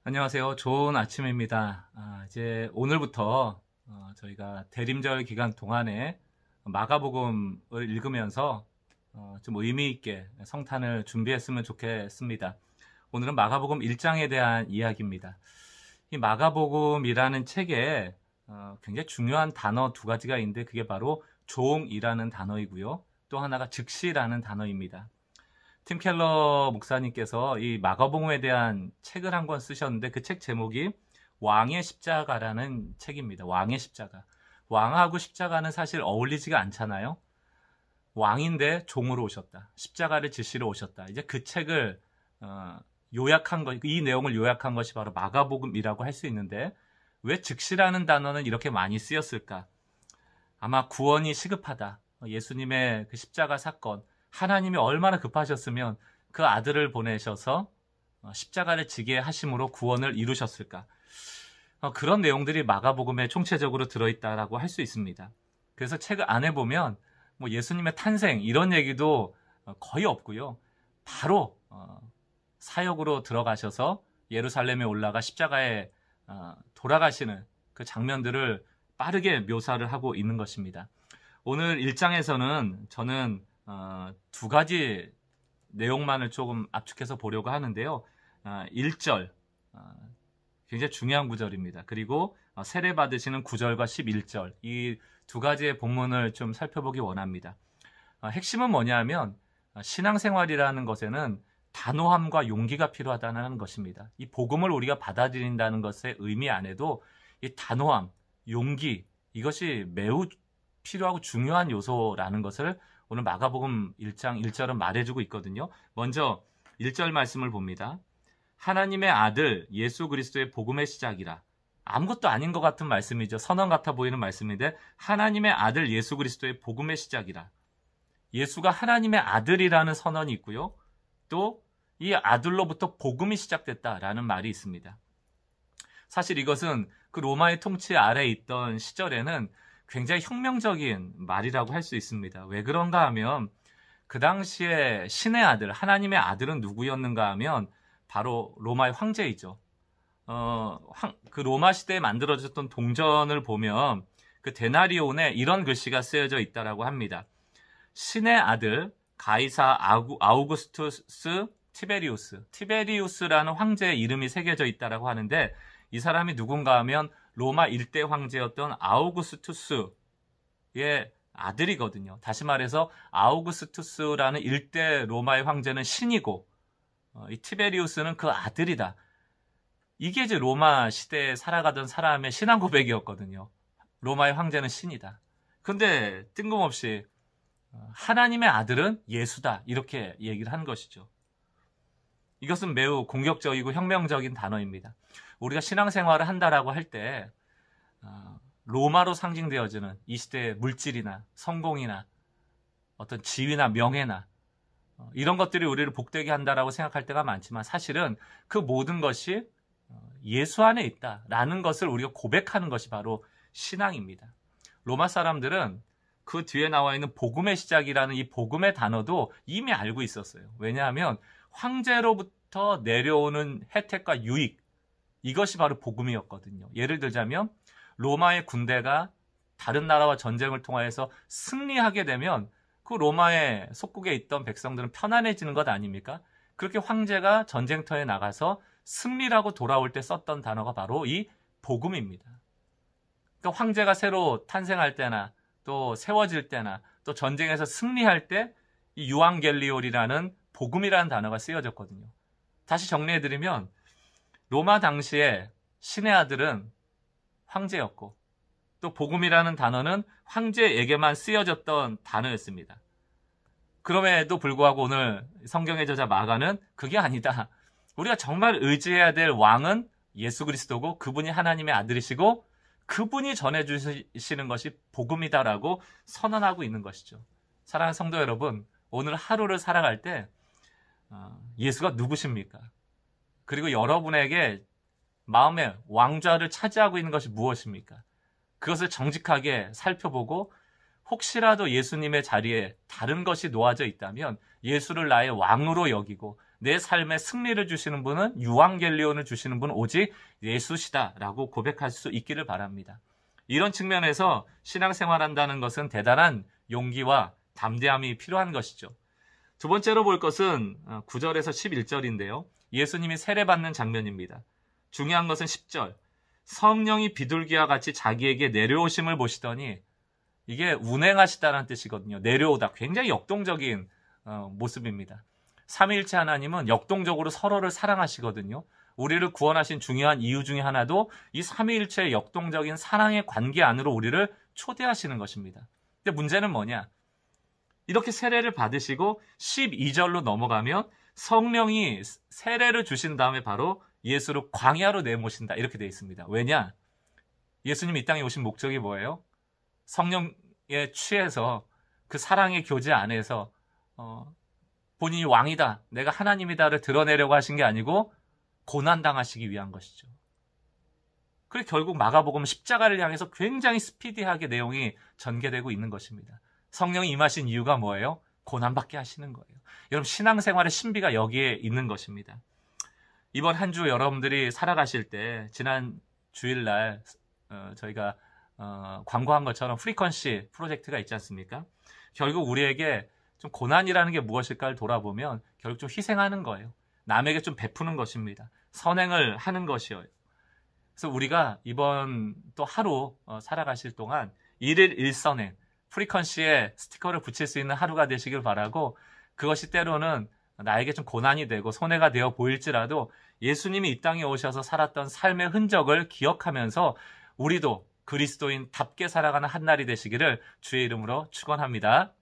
안녕하세요. 좋은 아침입니다. 이제 오늘부터 저희가 대림절 기간 동안에 마가복음을 읽으면서 좀 의미 있게 성탄을 준비했으면 좋겠습니다. 오늘은 마가복음 1장에 대한 이야기입니다. 이 마가복음이라는 책에 굉장히 중요한 단어 두 가지가 있는데 그게 바로 종이라는 단어이고요. 또 하나가 즉시라는 단어입니다. 팀 켈러 목사님께서 이 마가복음에 대한 책을 한 권 쓰셨는데 그 책 제목이 왕의 십자가라는 책입니다. 왕의 십자가. 왕하고 십자가는 사실 어울리지가 않잖아요. 왕인데 종으로 오셨다. 십자가를 지시러 오셨다. 이제 그 책을 요약한 것, 이 내용을 요약한 것이 바로 마가복음이라고 할 수 있는데 왜 즉시라는 단어는 이렇게 많이 쓰였을까? 아마 구원이 시급하다. 예수님의 그 십자가 사건, 하나님이 얼마나 급하셨으면 그 아들을 보내셔서 십자가를 지게 하심으로 구원을 이루셨을까? 그런 내용들이 마가복음에 총체적으로 들어있다라고 할 수 있습니다. 그래서 책 안에 보면 뭐 예수님의 탄생 이런 얘기도 거의 없고요. 바로 사역으로 들어가셔서 예루살렘에 올라가 십자가에 돌아가시는 그 장면들을 빠르게 묘사를 하고 있는 것입니다. 오늘 1장에서는 저는 두 가지 내용만을 조금 압축해서 보려고 하는데요. 1절, 굉장히 중요한 구절입니다. 그리고 세례 받으시는 9절과 11절, 이 두 가지의 본문을 좀 살펴보기 원합니다. 핵심은 뭐냐면 신앙생활이라는 것에는 단호함과 용기가 필요하다는 것입니다. 이 복음을 우리가 받아들인다는 것의 의미 안에도 이 단호함, 용기, 이것이 매우 필요하고 중요한 요소라는 것을 오늘 마가복음 1장 1절은 말해주고 있거든요. 먼저 1절 말씀을 봅니다. 하나님의 아들 예수 그리스도의 복음의 시작이라. 아무것도 아닌 것 같은 말씀이죠. 선언 같아 보이는 말씀인데 하나님의 아들 예수 그리스도의 복음의 시작이라. 예수가 하나님의 아들이라는 선언이 있고요. 또 이 아들로부터 복음이 시작됐다라는 말이 있습니다. 사실 이것은 그 로마의 통치 아래에 있던 시절에는 굉장히 혁명적인 말이라고 할 수 있습니다. 왜 그런가 하면 그 당시에 신의 아들, 하나님의 아들은 누구였는가 하면 바로 로마의 황제이죠. 그 로마 시대에 만들어졌던 동전을 보면 그 데나리온에 이런 글씨가 쓰여져 있다라고 합니다. 신의 아들 가이사 아우구스투스 티베리우스라는 황제의 이름이 새겨져 있다라고 하는데 이 사람이 누군가 하면 로마 일대 황제였던 아우구스투스의 아들이거든요. 다시 말해서 아우구스투스라는 일대 로마의 황제는 신이고 이 티베리우스는 그 아들이다. 이게 이제 로마 시대에 살아가던 사람의 신앙 고백이었거든요. 로마의 황제는 신이다. 그런데 뜬금없이 하나님의 아들은 예수다. 이렇게 얘기를 한 것이죠. 이것은 매우 공격적이고 혁명적인 단어입니다. 우리가 신앙생활을 한다라고 할 때 로마로 상징되어지는 이 시대의 물질이나 성공이나 어떤 지위나 명예나 이런 것들이 우리를 복되게 한다라고 생각할 때가 많지만 사실은 그 모든 것이 예수 안에 있다라는 것을 우리가 고백하는 것이 바로 신앙입니다. 로마 사람들은 그 뒤에 나와 있는 복음의 시작이라는 이 복음의 단어도 이미 알고 있었어요. 왜냐하면 황제로부터 내려오는 혜택과 유익, 이것이 바로 복음이었거든요. 예를 들자면 로마의 군대가 다른 나라와 전쟁을 통하여서 승리하게 되면 그 로마의 속국에 있던 백성들은 편안해지는 것 아닙니까? 그렇게 황제가 전쟁터에 나가서 승리라고 돌아올 때 썼던 단어가 바로 이 복음입니다. 그러니까 황제가 새로 탄생할 때나 또 세워질 때나 또 전쟁에서 승리할 때 이 유앙겔리올이라는 복음이라는 단어가 쓰여졌거든요. 다시 정리해드리면 로마 당시에 신의 아들은 황제였고 또 복음이라는 단어는 황제에게만 쓰여졌던 단어였습니다. 그럼에도 불구하고 오늘 성경의 저자 마가는 그게 아니다. 우리가 정말 의지해야 될 왕은 예수 그리스도고 그분이 하나님의 아들이시고 그분이 전해주시는 것이 복음이다라고 선언하고 있는 것이죠. 사랑하는 성도 여러분, 오늘 하루를 살아갈 때 예수가 누구십니까? 그리고 여러분에게 마음의 왕좌를 차지하고 있는 것이 무엇입니까? 그것을 정직하게 살펴보고 혹시라도 예수님의 자리에 다른 것이 놓아져 있다면 예수를 나의 왕으로 여기고 내 삶에 승리를 주시는 분은, 유앙겔리온을 주시는 분은 오직 예수시다라고 고백할 수 있기를 바랍니다. 이런 측면에서 신앙생활한다는 것은 대단한 용기와 담대함이 필요한 것이죠. 두 번째로 볼 것은 9절에서 11절인데요. 예수님이 세례받는 장면입니다. 중요한 것은 10절. 성령이 비둘기와 같이 자기에게 내려오심을 보시더니, 이게 운행하시다라는 뜻이거든요. 내려오다. 굉장히 역동적인 모습입니다. 삼위일체 하나님은 역동적으로 서로를 사랑하시거든요. 우리를 구원하신 중요한 이유 중에 하나도 이 삼위일체의 역동적인 사랑의 관계 안으로 우리를 초대하시는 것입니다. 근데 문제는 뭐냐? 이렇게 세례를 받으시고 12절로 넘어가면 성령이 세례를 주신 다음에 바로 예수를 광야로 내모신다, 이렇게 되어 있습니다. 왜냐? 예수님이 이 땅에 오신 목적이 뭐예요? 성령에 취해서 그 사랑의 교제 안에서 본인이 왕이다, 내가 하나님이다를 드러내려고 하신 게 아니고 고난당하시기 위한 것이죠. 그래서 결국 마가복음 십자가를 향해서 굉장히 스피디하게 내용이 전개되고 있는 것입니다. 성령이 임하신 이유가 뭐예요? 고난받게 하시는 거예요. 여러분, 신앙생활의 신비가 여기에 있는 것입니다. 이번 한 주 여러분들이 살아가실 때, 지난 주일날 저희가 광고한 것처럼 프리퀀시 프로젝트가 있지 않습니까? 결국 우리에게 좀 고난이라는 게 무엇일까를 돌아보면 결국 좀 희생하는 거예요. 남에게 좀 베푸는 것입니다. 선행을 하는 것이에요. 그래서 우리가 이번 또 하루 살아가실 동안 1일 1선행, 프리퀀시에 스티커를 붙일 수 있는 하루가 되시길 바라고, 그것이 때로는 나에게 좀 고난이 되고 손해가 되어 보일지라도 예수님이 이 땅에 오셔서 살았던 삶의 흔적을 기억하면서 우리도 그리스도인답게 살아가는 한 날이 되시기를 주의 이름으로 축원합니다.